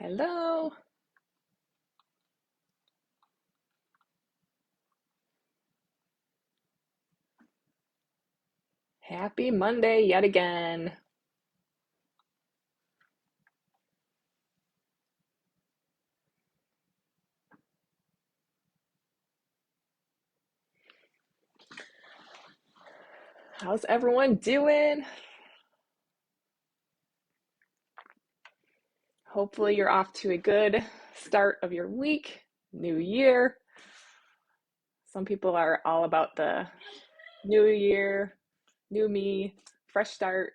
Hello. Happy Monday yet again. How's everyone doing? Hopefully, you're off to a good start of your week, new year. Some people are all about the new year, new me, fresh start.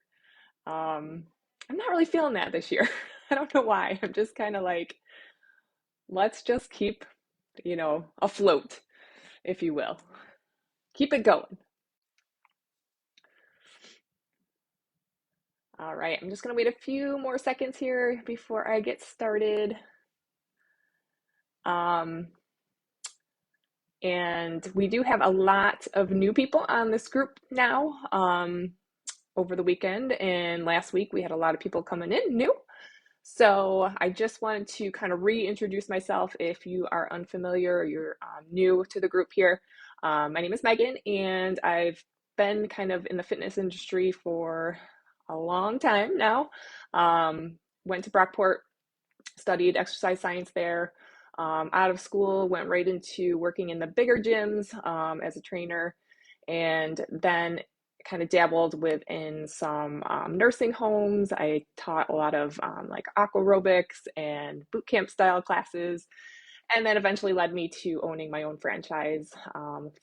I'm not really feeling that this year. I don't know why. I'm just kind of like, let's just keep, afloat, if you will. Keep it going. All right, I'm just going to wait a few more seconds here before I get started. Um, and we do have a lot of new people on this group now. Over the weekend and last week, we had a lot of people coming in new. So I just wanted to kind of reintroduce myself if you are unfamiliar or you're new to the group here. My name is Megan, and I've been kind of in the fitness industry for a long time now. Went to Brockport, studied exercise science there. Out of school, went right into working in the bigger gyms as a trainer, and then kind of dabbled within some nursing homes. I taught a lot of like aqua aerobics and boot camp style classes, and then eventually led me to owning my own franchise,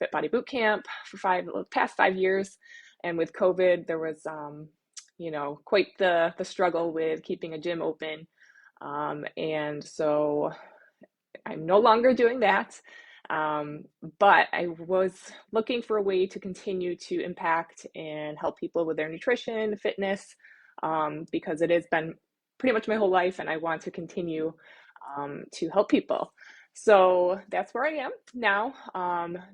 Fit Body Boot Camp, for past 5 years. And with COVID, there was quite the struggle with keeping a gym open. And so I'm no longer doing that. Um, but I was looking for a way to continue to impact and help people with their nutrition, fitness, because it has been pretty much my whole life, and I want to continue to help people. So that's where I am now,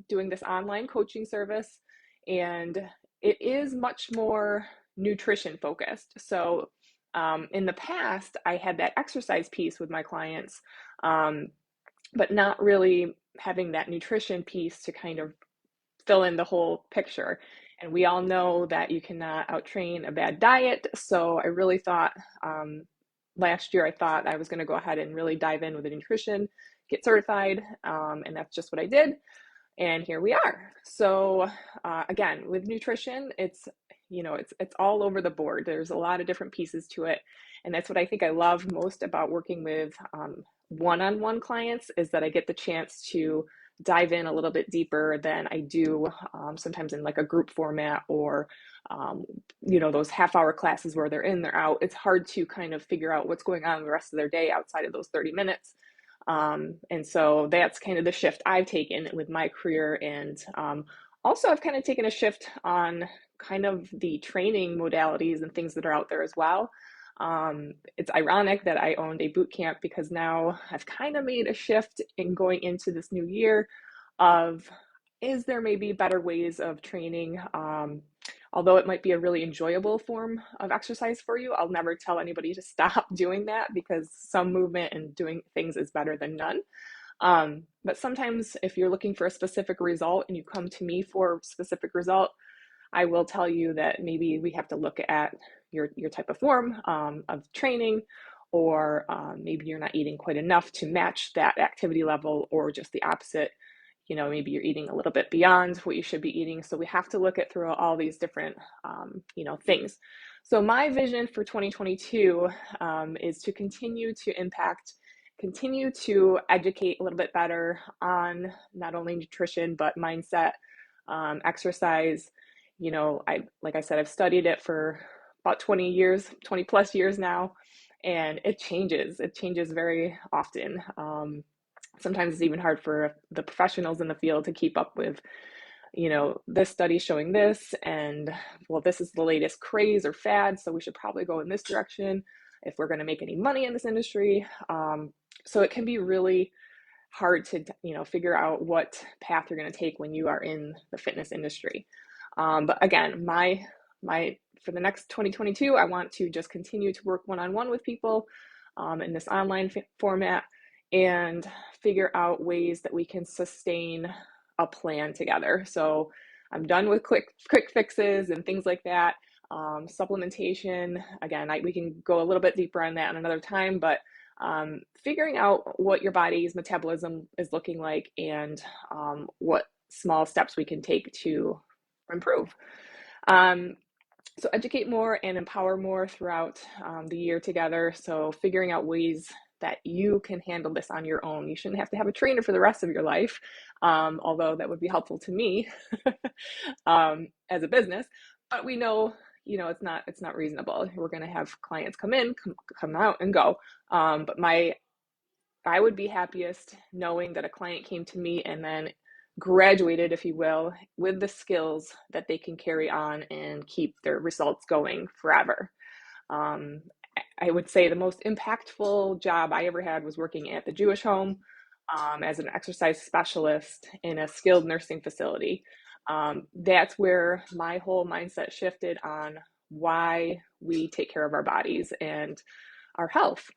doing this online coaching service, and it is much more nutrition focused. So in the past, I had that exercise piece with my clients, um, but not really having that nutrition piece to kind of fill in the whole picture. And we all know that you cannot outtrain a bad diet. So I really thought last year, I thought I was going to go ahead and really dive in with the nutrition, get certified. And that's just what I did. And here we are. So again, with nutrition, it's all over the board. There's a lot of different pieces to it, and that's what I think I love most about working with one-on-one clients, is that I get the chance to dive in a little bit deeper than I do sometimes in like a group format, or those half-hour classes where they're in, they're out. It's hard to kind of figure out what's going on the rest of their day outside of those 30 minutes. And so that's kind of the shift I've taken with my career. And also, I've kind of taken a shift on kind of the training modalities and things that are out there as well. It's ironic that I owned a boot camp, because now I've kind of made a shift in going into this new year of, is there maybe better ways of training? Although it might be a really enjoyable form of exercise for you, I'll never tell anybody to stop doing that, because some movement and doing things is better than none. But sometimes if you're looking for a specific result and you come to me for a specific result, I will tell you that maybe we have to look at your type of form of training, or maybe you're not eating quite enough to match that activity level, or just the opposite. Maybe you're eating a little bit beyond what you should be eating. So we have to look at through all these different, things. So my vision for 2022 is to continue to impact, continue to educate a little bit better on not only nutrition, but mindset, exercise. Like I said, I've studied it for about 20 years, 20 plus years now, and it changes. It changes very often. Sometimes it's even hard for the professionals in the field to keep up with, this study showing this, and well, this is the latest craze or fad, so we should probably go in this direction if we're going to make any money in this industry. So it can be really hard to, figure out what path you're going to take when you are in the fitness industry. But again, my for the next 2022, I want to just continue to work one-on-one with people, in this online format and figure out ways that we can sustain a plan together. So I'm done with quick fixes and things like that. Supplementation, again, we can go a little bit deeper on that another time, but figuring out what your body's metabolism is looking like and what small steps we can take to improve. So educate more and empower more throughout the year together. So figuring out ways that you can handle this on your own. You shouldn't have to have a trainer for the rest of your life, although that would be helpful to me as a business. But we know, it's not reasonable. We're going to have clients come in, come out, and go. But I would be happiest knowing that a client came to me and then graduated, if you will, with the skills that they can carry on and keep their results going forever. I would say the most impactful job I ever had was working at the Jewish Home as an exercise specialist in a skilled nursing facility. That's where my whole mindset shifted on why we take care of our bodies and our health.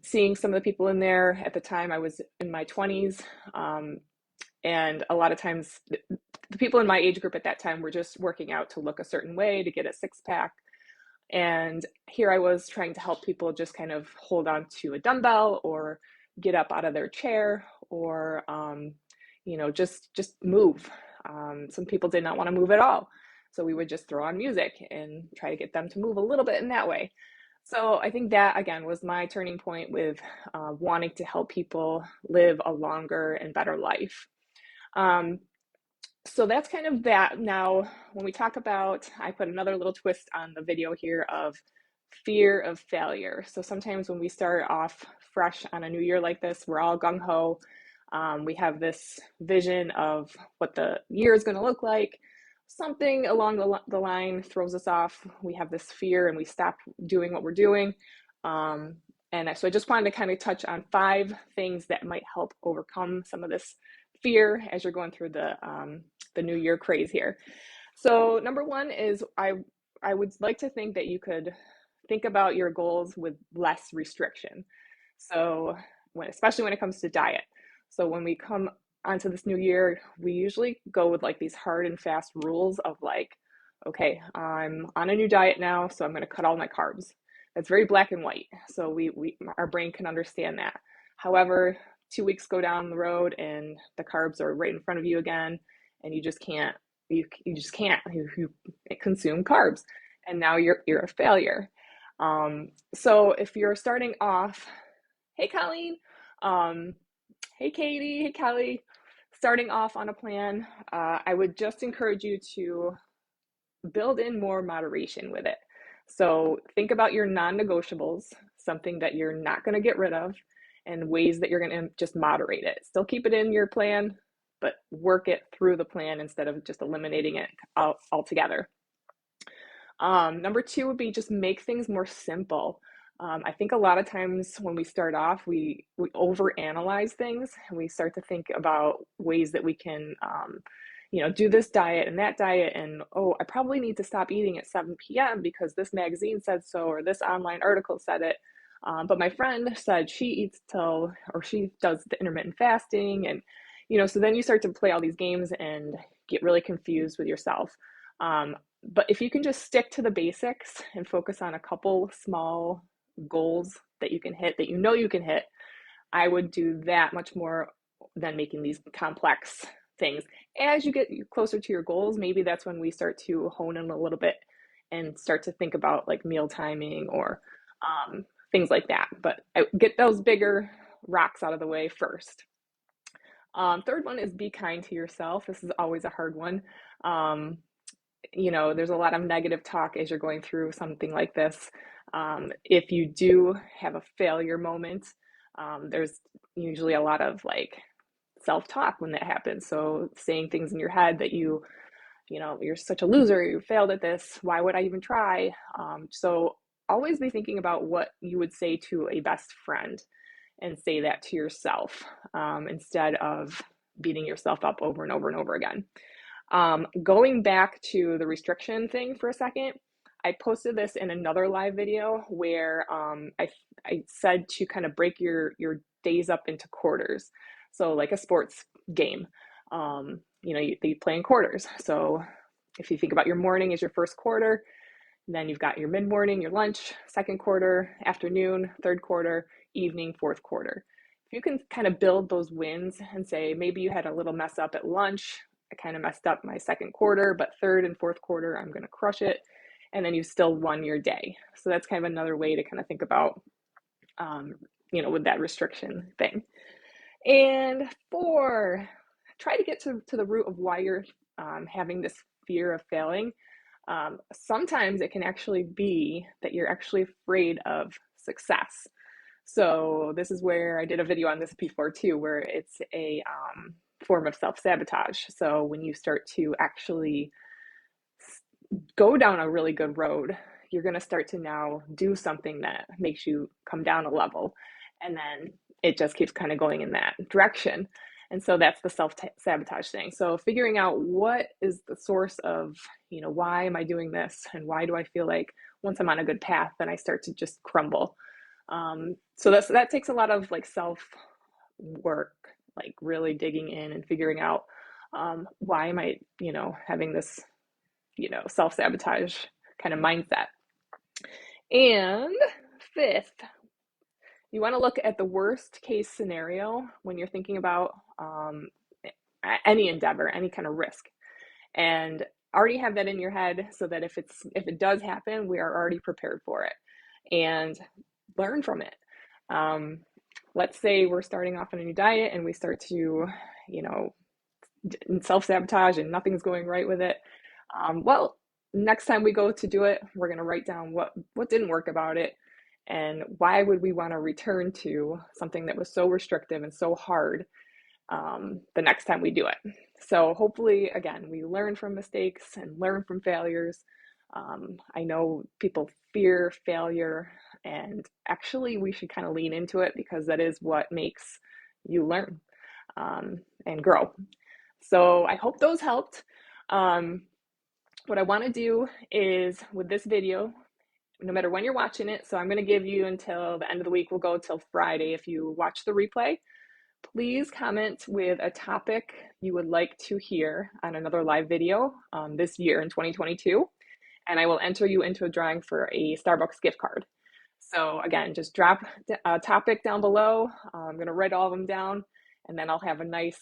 Seeing some of the people in there at the time, I was in my 20s. And a lot of times, the people in my age group at that time were just working out to look a certain way, to get a six pack. And here I was trying to help people just kind of hold on to a dumbbell or get up out of their chair or, just move. Some people did not want to move at all. So we would just throw on music and try to get them to move a little bit in that way. So I think that, again, was my turning point with wanting to help people live a longer and better life. So that's kind of that. Now, when we talk about, I put another little twist on the video here of fear of failure. So sometimes when we start off fresh on a new year like this, we're all gung-ho. We have this vision of what the year is going to look like. Something along the line throws us off. We have this fear and we stop doing what we're doing. So I just wanted to kind of touch on 5 things that might help overcome some of this fear as you're going through the new year craze here. So number 1 is I would like to think that you could think about your goals with less restriction. So especially when it comes to diet. So when we come onto this new year, we usually go with like these hard and fast rules of like, okay, I'm on a new diet now, so I'm going to cut all my carbs. That's very black and white. So our brain can understand that. However, 2 weeks go down the road and the carbs are right in front of you again, and you just can't consume carbs, and now you're a failure. So if you're starting off, hey Colleen, hey Katie, hey Kelly, starting off on a plan, I would just encourage you to build in more moderation with it. So think about your non-negotiables, something that you're not going to get rid of, and ways that you're going to just moderate it. Still keep it in your plan, but work it through the plan instead of just eliminating it altogether. Number 2 would be just make things more simple. I think a lot of times when we start off, we overanalyze things and we start to think about ways that we can, do this diet and that diet. And, oh, I probably need to stop eating at 7 p.m. because this magazine said so, or this online article said it. But my friend said she eats she does the intermittent fasting. And, so then you start to play all these games and get really confused with yourself. But if you can just stick to the basics and focus on a couple small goals that you can hit, that you can hit, I would do that much more than making these complex things. As you get closer to your goals, maybe that's when we start to hone in a little bit and start to think about like meal timing or things like that. But get those bigger rocks out of the way first. Third one is be kind to yourself. This is always a hard one. There's a lot of negative talk as you're going through something like this. If you do have a failure moment, there's usually a lot of like self-talk when that happens. So saying things in your head that you're such a loser, you failed at this, why would I even try? So always be thinking about what you would say to a best friend and say that to yourself instead of beating yourself up over and over and over again. Going back to the restriction thing for a second, I posted this in another live video where I said to kind of break your days up into quarters. So like a sports game, they play in quarters. So if you think about your morning as your first quarter, then you've got your mid morning, your lunch, second quarter, afternoon, third quarter, evening, fourth quarter. If you can kind of build those wins and say, maybe you had a little mess up at lunch, I kind of messed up my second quarter, but third and fourth quarter, I'm going to crush it. And then you still won your day. So that's kind of another way to kind of think about, with that restriction thing. And 4, try to get to the root of why you're having this fear of failing. Sometimes it can actually be that you're actually afraid of success. So this is where I did a video on this before too, where it's a form of self-sabotage. So when you start to actually go down a really good road, you're going to start to now do something that makes you come down a level. And then it just keeps kind of going in that direction. And so that's the self-sabotage thing. So figuring out what is the source of, why am I doing this? And why do I feel like once I'm on a good path, then I start to just crumble. So that takes a lot of like self work, like really digging in and figuring out why am I, having this, self-sabotage kind of mindset. And 5th, you want to look at the worst case scenario when you're thinking about any endeavor, any kind of risk, and already have that in your head so that if it does happen, we are already prepared for it and learn from it. Let's say we're starting off on a new diet and we start to, self-sabotage and nothing's going right with it. Well, next time we go to do it, we're going to write down what didn't work about it and why would we want to return to something that was so restrictive and so hard the next time we do it. So hopefully, again, we learn from mistakes and learn from failures. I know people fear failure, and actually we should kind of lean into it because that is what makes you learn and grow. So I hope those helped. What I want to do is with this video, no matter when you're watching it, so I'm going to give you until the end of the week. We'll go till Friday if you watch the replay. Please comment with a topic you would like to hear on another live video this year in 2022, and I will enter you into a drawing for a Starbucks gift card. So again, just drop a topic down below. I'm going to write all of them down, and then I'll have a nice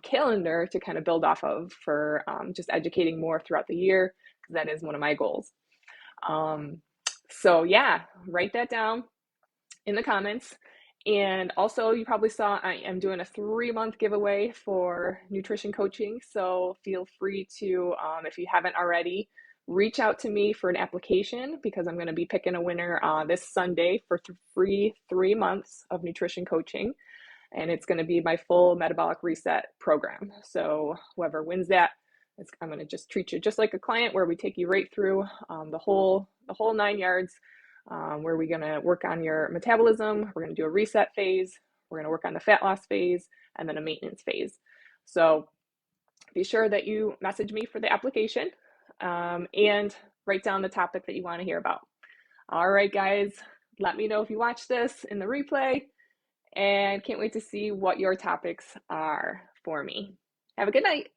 calendar to kind of build off of for just educating more throughout the year, because that is one of my goals. So yeah, write that down in the comments. And also, you probably saw I am doing a 3-month giveaway for nutrition coaching. So feel free to, if you haven't already, reach out to me for an application because I'm going to be picking a winner this Sunday for free 3 months of nutrition coaching. And it's going to be my full metabolic reset program. So whoever wins that, I'm going to just treat you just like a client, where we take you right through the whole 9 yards, where we're going to work on your metabolism. We're going to do a reset phase. We're going to work on the fat loss phase and then a maintenance phase. So be sure that you message me for the application and write down the topic that you want to hear about. All right, guys, let me know if you watch this in the replay, and can't wait to see what your topics are for me. Have a good night.